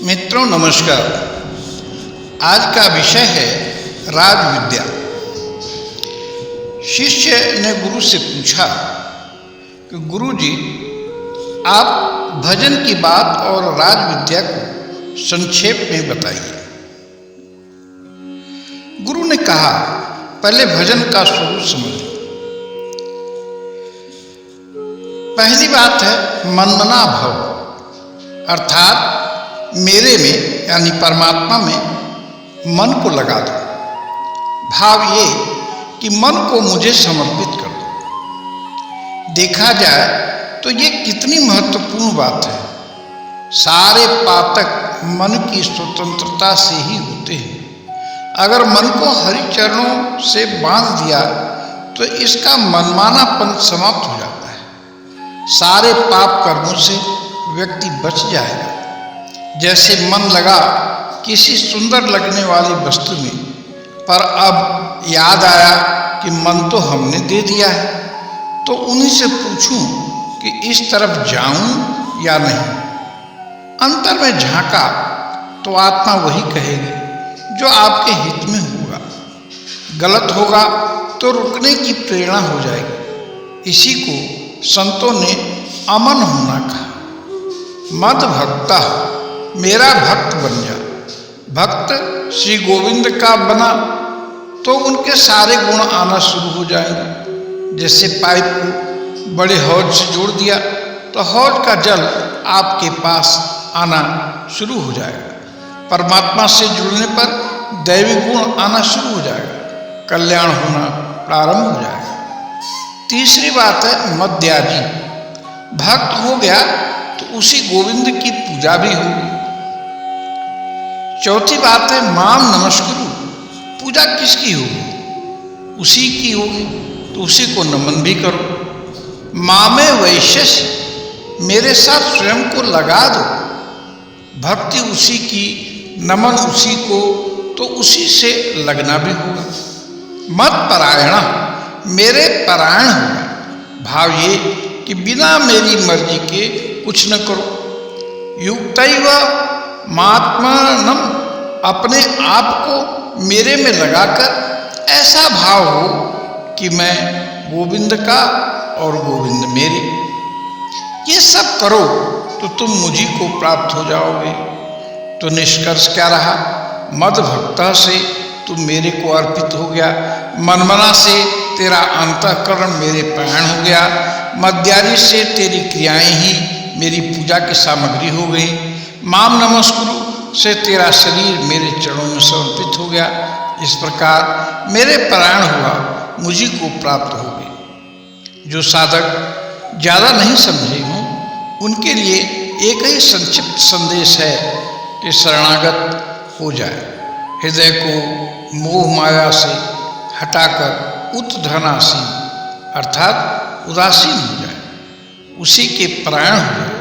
मित्रों नमस्कार। आज का विषय है राजविद्या। शिष्य ने गुरु से पूछा कि गुरुजी, आप भजन की बात और राजविद्या को संक्षेप में बताइए। गुरु ने कहा, पहले भजन का स्वरूप समझो। पहली बात है मनमना भव, अर्थात मेरे में यानी परमात्मा में मन को लगा दो। भाव ये कि मन को मुझे समर्पित कर दो। देखा जाए तो ये कितनी महत्वपूर्ण बात है। सारे पातक मन की स्वतंत्रता से ही होते हैं। अगर मन को हरि चरणों से बांध दिया तो इसका मनमानापन समाप्त हो जाता है। सारे पाप कर्मों से व्यक्ति बच जाएगा। जैसे मन लगा किसी सुंदर लगने वाली वस्तु में, पर अब याद आया कि मन तो हमने दे दिया है, तो उन्हीं से पूछूं कि इस तरफ जाऊं या नहीं। अंतर में झांका तो आत्मा वही कहेगी जो आपके हित में होगा। गलत होगा तो रुकने की प्रेरणा हो जाएगी। इसी को संतों ने अमन होना कहा। मद भक्ता, मेरा भक्त बन जा। भक्त श्री गोविंद का बना तो उनके सारे गुण आना शुरू हो जाएंगे। जैसे पाइप को बड़े हौज से जोड़ दिया तो हौज का जल आपके पास आना शुरू हो जाएगा। परमात्मा से जुड़ने पर दैवी गुण आना शुरू हो जाएगा। कल्याण होना प्रारंभ हो जाएगा। तीसरी बात है मद्याजी। भक्त हो गया तो उसी गोविंद की पूजा भी होगी। चौथी बात है माम नमस्कुरु। पूजा किसकी होगी? उसी की होगी, तो उसी को नमन भी करो। मामे वैश्यस्य, मेरे साथ स्वयं को लगा दो। भक्ति उसी की, नमन उसी को, तो उसी से लगना भी होगा। मत परायणा, मेरे परायण होगा। भाव ये कि बिना मेरी मर्जी के कुछ न करो। युक्तैव मात्मानम, अपने आप को मेरे में लगाकर ऐसा भाव हो कि मैं गोविंद का और गोविंद मेरे। ये सब करो तो तुम मुझी को प्राप्त हो जाओगे। तो निष्कर्ष क्या रहा? मद भक्ता से तू मेरे को अर्पित हो गया। मनमना से तेरा अंतःकरण मेरे प्राण हो गया। मद्याजी से तेरी क्रियाएं ही मेरी पूजा की सामग्री हो गई। माम नमस्कुरु से तेरा शरीर मेरे चरणों में समर्पित हो गया। इस प्रकार मेरे परायण हुआ, मुझी को प्राप्त हो गई। जो साधक ज़्यादा नहीं समझे हों उनके लिए एक ही संक्षिप्त संदेश है कि शरणागत हो जाए। हृदय को मोह माया से हटाकर उत्धनासीन अर्थात उदासीन हो जाए, उसी के परायण हो जाए।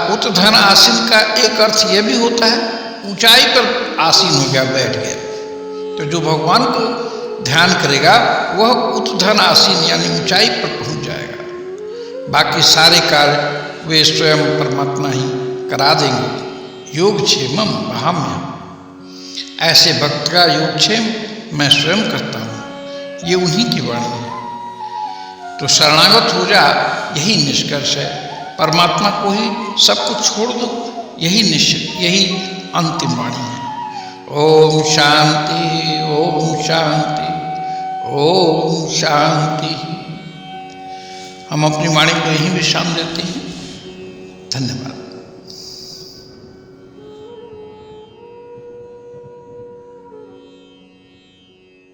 उत्धन आसीन का एक अर्थ यह भी होता है ऊंचाई पर आसीन हो गया, बैठ गया। तो जो भगवान को ध्यान करेगा वह उत्धन आसीन यानी ऊंचाई पर पहुंच जाएगा। बाकी सारे कार्य वे स्वयं परमात्मा ही करा देंगे। योगक्षेमम वहाम्यहम्, ऐसे भक्त का योगक्षेम मैं स्वयं करता हूँ। ये उन्हीं की वाणी है। तो शरणागत हो जा, यही निष्कर्ष है। परमात्मा को ही सब कुछ छोड़ दो, यही निश्चित, यही अंतिम वाणी है। ओम शांति, ओम शांति, ओम शांति। हम अपनी वाणी को यहीं विश्राम देते हैं। धन्यवाद।